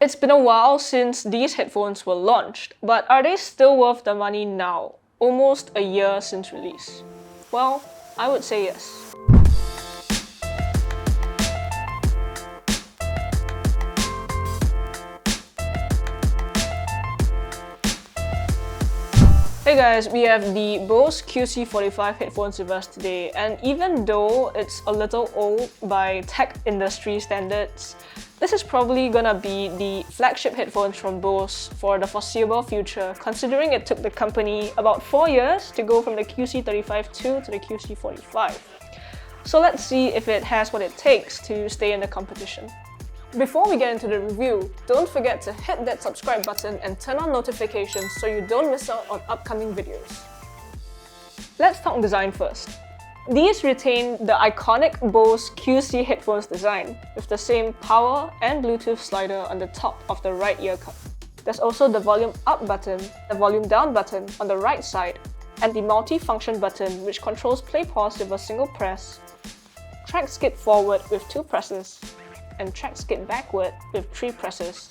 It's been a while since these headphones were launched, but are they still worth the money now, almost a year since release? Well, I would say yes. Hey guys, we have the Bose QC45 headphones with us today, and even though it's a little old by tech industry standards, this is probably gonna be the flagship headphones from Bose for the foreseeable future, considering it took the company about 4 years to go from the QC35-2 to the QC45. So let's see if it has what it takes to stay in the competition. Before we get into the review, don't forget to hit that subscribe button and turn on notifications so you don't miss out on upcoming videos. Let's talk design first. These retain the iconic Bose QC headphones design, with the same power and Bluetooth slider on the top of the right ear cup. There's also the volume up button, the volume down button on the right side, and the multi-function button which controls play-pause with a single press, track skip forward with 2 presses, and track skip backward with 3 presses,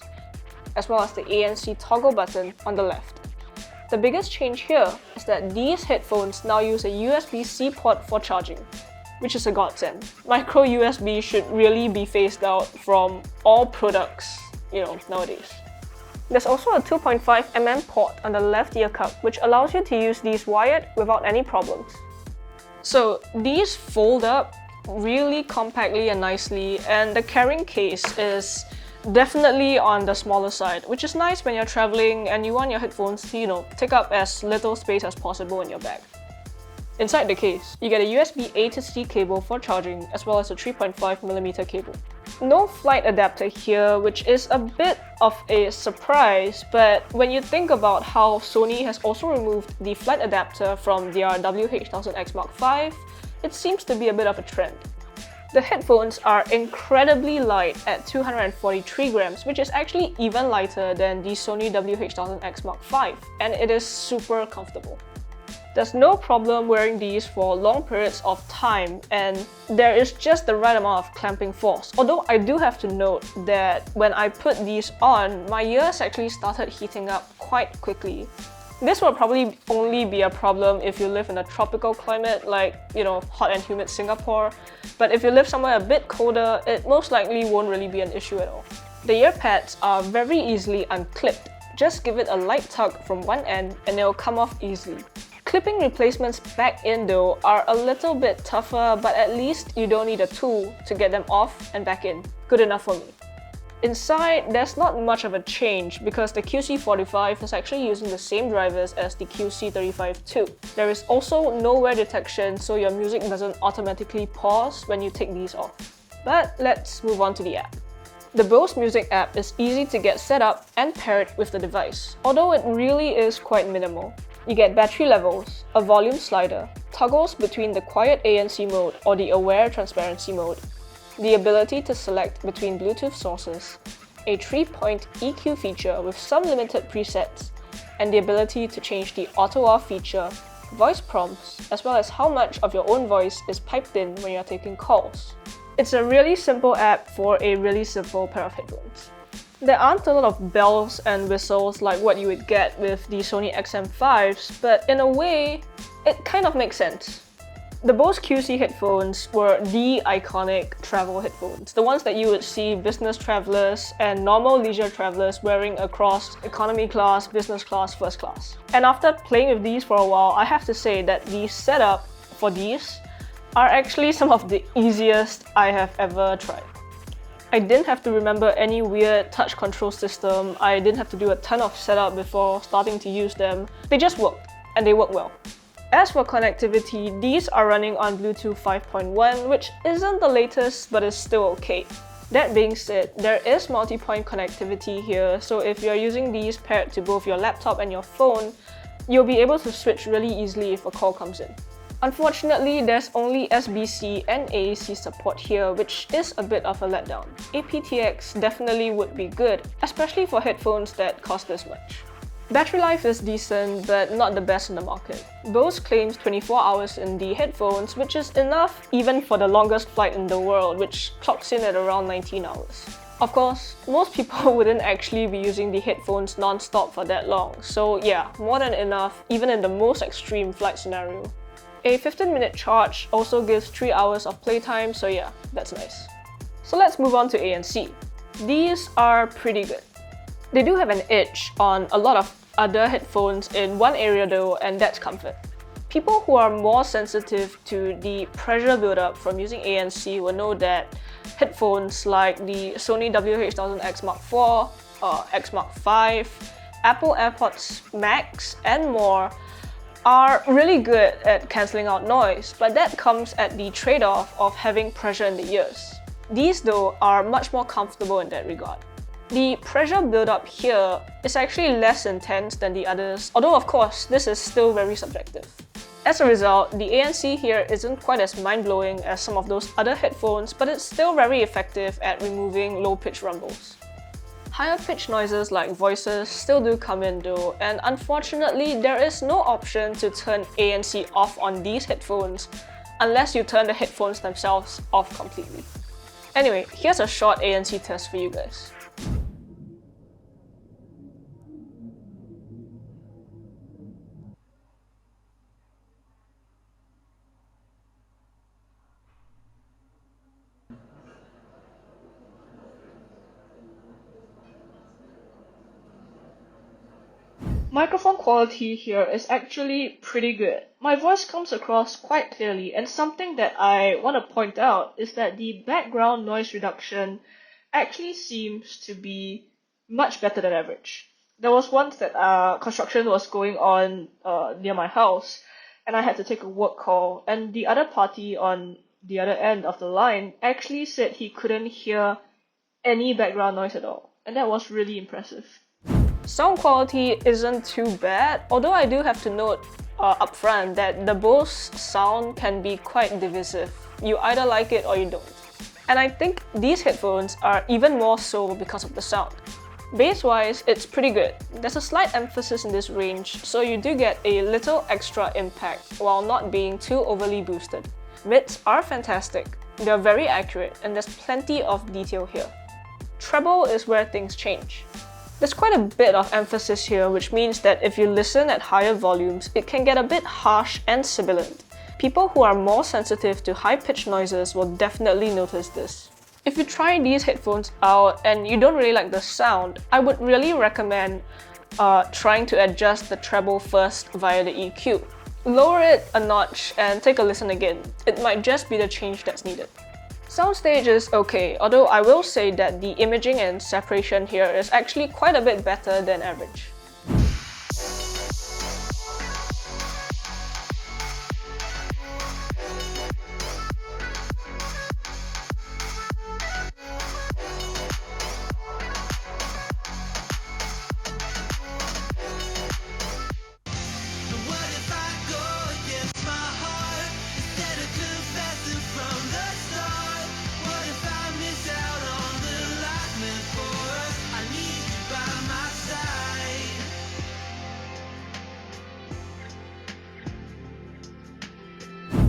as well as the ANC toggle button on the left. The biggest change here is that these headphones now use a USB-C port for charging, which is a godsend. Micro USB should really be phased out from all products, nowadays. There's also a 2.5mm port on the left ear cup, which allows you to use these wired without any problems. So these fold up really compactly and nicely, and the carrying case is definitely on the smaller side, which is nice when you're traveling and you want your headphones to, take up as little space as possible in your bag. Inside the case, you get a USB A to C cable for charging, as well as a 3.5mm cable. No flight adapter here, which is a bit of a surprise, but when you think about how Sony has also removed the flight adapter from their WH-1000X Mark V, it seems to be a bit of a trend. The headphones are incredibly light at 243 grams, which is actually even lighter than the Sony WH-1000X Mark V, and it is super comfortable. There's no problem wearing these for long periods of time, and there is just the right amount of clamping force. Although I do have to note that when I put these on, my ears actually started heating up quite quickly. This will probably only be a problem if you live in a tropical climate like, hot and humid Singapore, but if you live somewhere a bit colder, it most likely won't really be an issue at all. The ear pads are very easily unclipped. Just give it a light tug from one end and it'll come off easily. Clipping replacements back in though are a little bit tougher, but at least you don't need a tool to get them off and back in. Good enough for me. Inside, there's not much of a change because the QC45 is actually using the same drivers as the QC35-2. There is also no wear detection, so your music doesn't automatically pause when you take these off. But let's move on to the app. The Bose Music app is easy to get set up and paired with the device, although it really is quite minimal. You get battery levels, a volume slider, toggles between the quiet ANC mode or the aware transparency mode, the ability to select between Bluetooth sources, a 3-point EQ feature with some limited presets, and the ability to change the auto-off feature, voice prompts, as well as how much of your own voice is piped in when you're taking calls. It's a really simple app for a really simple pair of headphones. There aren't a lot of bells and whistles like what you would get with the Sony XM5s, but in a way, it kind of makes sense. The Bose QC headphones were the iconic travel headphones, the ones that you would see business travelers and normal leisure travelers wearing across economy class, business class, first class. And after playing with these for a while, I have to say that the setup for these are actually some of the easiest I have ever tried. I didn't have to remember any weird touch control system, I didn't have to do a ton of setup before starting to use them. They just worked, and they work well. As for connectivity, these are running on Bluetooth 5.1, which isn't the latest but is still okay. That being said, there is multi-point connectivity here, so if you're using these paired to both your laptop and your phone, you'll be able to switch really easily if a call comes in. Unfortunately, there's only SBC and AAC support here, which is a bit of a letdown. aptX definitely would be good, especially for headphones that cost this much. Battery life is decent, but not the best in the market. Bose claims 24 hours in the headphones, which is enough even for the longest flight in the world, which clocks in at around 19 hours. Of course, most people wouldn't actually be using the headphones non-stop for that long, so yeah, more than enough even in the most extreme flight scenario. A 15-minute charge also gives 3 hours of playtime, so yeah, that's nice. So let's move on to ANC. These are pretty good. They do have an edge on a lot of other headphones in one area though, and that's comfort. People who are more sensitive to the pressure buildup from using ANC will know that headphones like the Sony WH-1000X Mark IV, X Mark V, Apple AirPods Max, and more are really good at cancelling out noise, but that comes at the trade-off of having pressure in the ears. These though are much more comfortable in that regard. The pressure build-up here is actually less intense than the others, although of course this is still very subjective. As a result, the ANC here isn't quite as mind-blowing as some of those other headphones, but it's still very effective at removing low-pitch rumbles. Higher-pitched noises like voices still do come in though, and unfortunately there is no option to turn ANC off on these headphones unless you turn the headphones themselves off completely. Anyway, here's a short ANC test for you guys. Microphone quality here is actually pretty good. My voice comes across quite clearly, and something that I want to point out is that the background noise reduction actually seems to be much better than average. There was once that construction was going on near my house, and I had to take a work call, and the other party on the other end of the line actually said he couldn't hear any background noise at all, and that was really impressive. Sound quality isn't too bad, although I do have to note upfront that the Bose sound can be quite divisive. You either like it or you don't. And I think these headphones are even more so because of the sound. Bass-wise, it's pretty good. There's a slight emphasis in this range, so you do get a little extra impact while not being too overly boosted. Mids are fantastic, they're very accurate, and there's plenty of detail here. Treble is where things change. There's quite a bit of emphasis here, which means that if you listen at higher volumes, it can get a bit harsh and sibilant. People who are more sensitive to high-pitched noises will definitely notice this. If you try these headphones out and you don't really like the sound, I would really recommend trying to adjust the treble first via the EQ. Lower it a notch and take a listen again. It might just be the change that's needed. Soundstage is okay, although I will say that the imaging and separation here is actually quite a bit better than average.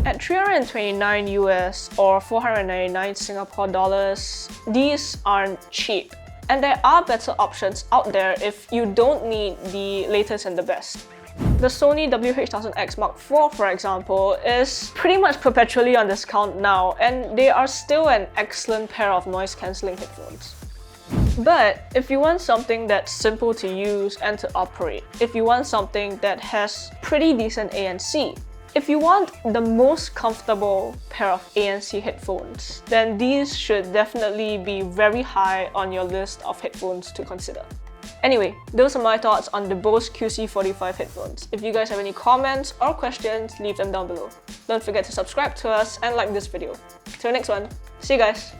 At $329 US or 499 Singapore dollars, these aren't cheap. And there are better options out there if you don't need the latest and the best. The Sony WH-1000X Mark IV, for example, is pretty much perpetually on discount now, and they are still an excellent pair of noise-cancelling headphones. But if you want something that's simple to use and to operate, if you want something that has pretty decent ANC, if you want the most comfortable pair of ANC headphones, then these should definitely be very high on your list of headphones to consider. Anyway, those are my thoughts on the Bose QC45 headphones. If you guys have any comments or questions, leave them down below. Don't forget to subscribe to us and like this video. Till next one, see you guys!